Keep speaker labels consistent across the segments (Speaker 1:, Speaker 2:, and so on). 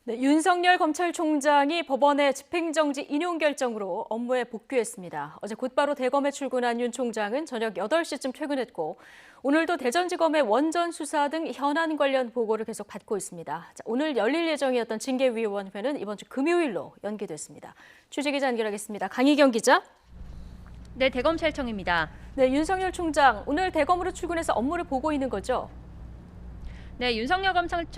Speaker 1: 네, 윤석열 검찰총장이 법원의 집행정지 인용 결정으로 업무에 복귀했습니다. 어제 곧바로 대검에 출근한 윤 총장은 저녁 8시쯤 퇴근했고 오늘도 대전지검의 원전 수사 등 현안 관련 보고를 계속 받고 있습니다. 오늘 열릴 예정이었던 징계위원회는 이번 주 금요일로 연기됐습니다. 취재기자 연결하겠습니다. 강희경 기자.
Speaker 2: 네, 대검찰청입니다.
Speaker 1: 네, 윤석열 총장 오늘 대검으로 출근해서 업무를 보고 있는 거죠?
Speaker 2: 네, 윤석열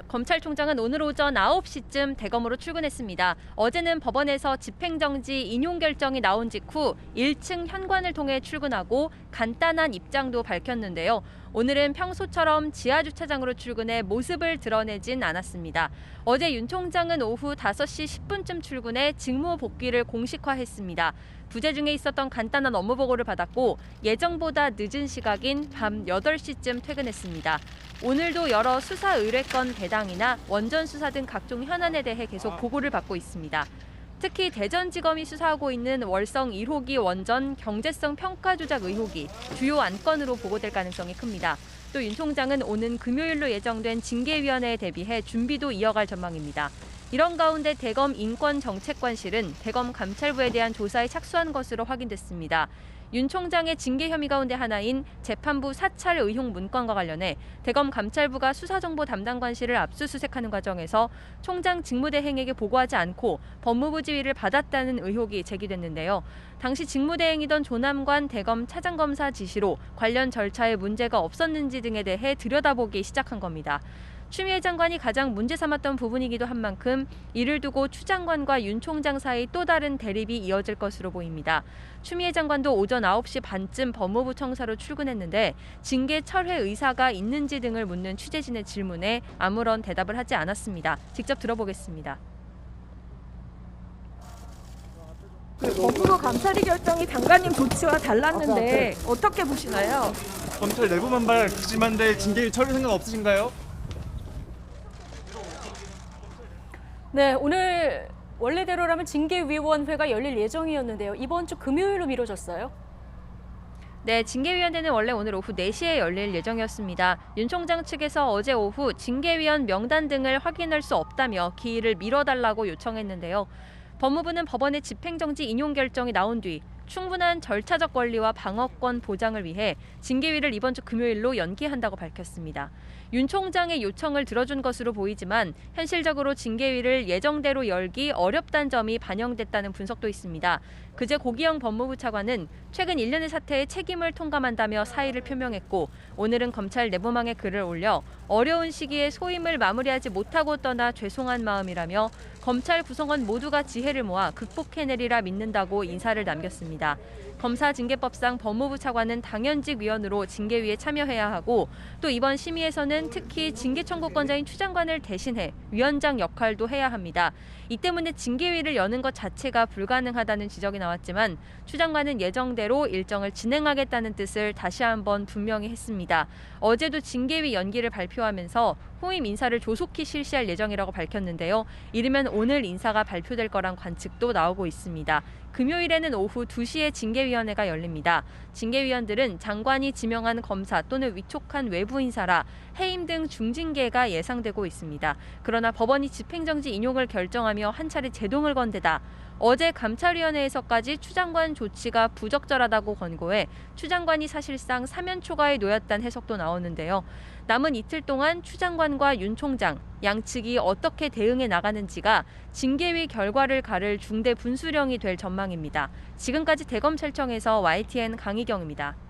Speaker 2: 검찰총장은 오늘 오전 9시쯤 대검으로 출근했습니다. 어제는 법원에서 집행정지 인용 결정이 나온 직후 1층 현관을 통해 출근하고 간단한 입장도 밝혔는데요. 오늘은 평소처럼 지하주차장으로 출근해 모습을 드러내진 않았습니다. 어제 윤 총장은 오후 5시 10분쯤 출근해 직무 복귀를 공식화했습니다. 부재 중에 있었던 간단한 업무 보고를 받았고 예정보다 늦은 시각인 밤 8시쯤 퇴근했습니다. 오늘도 여러 수사 의뢰건 배당이나 원전 수사 등 각종 현안에 대해 계속 보고를 받고 있습니다. 특히 대전지검이 수사하고 있는 월성 1호기 원전 경제성 평가 조작 의혹이 주요 안건으로 보고될 가능성이 큽니다. 또 윤 총장은 오는 금요일로 예정된 징계위원회에 대비해 준비도 이어갈 전망입니다. 이런 가운데 대검 인권정책관실은 대검 감찰부에 대한 조사에 착수한 것으로 확인됐습니다. 윤 총장의 징계 혐의 가운데 하나인 재판부 사찰 의혹 문건과 관련해 대검 감찰부가 수사정보 담당관실을 압수수색하는 과정에서 총장 직무대행에게 보고하지 않고 법무부 지휘를 받았다는 의혹이 제기됐는데요. 당시 직무대행이던 조남관 대검 차장검사 지시로 관련 절차에 문제가 없었는지 등에 대해 들여다보기 시작한 겁니다. 추미애 장관이 가장 문제 삼았던 부분이기도 한 만큼 이를 두고 추 장관과 윤 총장 사이 또 다른 대립이 이어질 것으로 보입니다. 추미애 장관도 오전 9시 반쯤 법무부 청사로 출근했는데 징계 철회 의사가 있는지 등을 묻는 취재진의 질문에 아무런 대답을 하지 않았습니다. 직접 들어보겠습니다.
Speaker 3: 법무부 감찰이 결정이 장관님 조치와 달랐는데 어떻게 보시나요?
Speaker 4: 검찰 내부만발 극심한데 징계 처리 생각 없으신가요?
Speaker 1: 네, 오늘 원래대로라면 징계위원회가 열릴 예정이었는데요. 이번 주 금요일로 미뤄졌어요.
Speaker 2: 네, 징계위원회는 원래 오늘 오후 4시에 열릴 예정이었습니다. 윤 총장 측에서 어제 오후 징계위원 명단 등을 확인할 수 없다며 기일을 미뤄달라고 요청했는데요. 법무부는 법원의 집행정지 인용 결정이 나온 뒤 충분한 절차적 권리와 방어권 보장을 위해 징계위를 이번 주 금요일로 연기한다고 밝혔습니다. 윤 총장의 요청을 들어준 것으로 보이지만 현실적으로 징계위를 예정대로 열기 어렵다는 점이 반영됐다는 분석도 있습니다. 그제 고기영 법무부 차관은 최근 일련의 사태에 책임을 통감한다며 사의를 표명했고 오늘은 검찰 내부망에 글을 올려 어려운 시기에 소임을 마무리하지 못하고 떠나 죄송한 마음이라며 검찰 구성원 모두가 지혜를 모아 극복해내리라 믿는다고 인사를 남겼습니다. 검사징계법상 법무부 차관은 당연직 위원으로 징계위에 참여해야 하고 또 이번 심의에서는 특히 징계 청구권자인 추 장관을 대신해 위원장 역할도 해야 합니다. 이 때문에 징계위를 여는 것 자체가 불가능하다는 지적이 나왔지만 추 장관은 예정대로 일정을 진행하겠다는 뜻을 다시 한번 분명히 했습니다. 어제도 징계위 연기를 발표하면서 후임 인사를 조속히 실시할 예정이라고 밝혔는데요. 이르면 오늘 인사가 발표될 거란 관측도 나오고 있습니다. 금요일에는 오후 2시에 징계위원회가 열립니다. 징계위원들은 장관이 지명한 검사 또는 위촉한 외부 인사라 해임 등 중징계가 예상되고 있습니다. 그러나 법원이 집행정지 인용을 결정하며 한 차례 제동을 건 데다 어제 감찰위원회에서까지 추 장관 조치가 부적절하다고 권고해 추 장관이 사실상 사면 초과에 놓였다는 해석도 나오는데요. 남은 이틀 동안 추 장관과 윤 총장, 양측이 어떻게 대응해 나가는지가 징계위 결과를 가를 중대 분수령이 될 전망입니다. 지금까지 대검찰청에서 YTN 강희경입니다.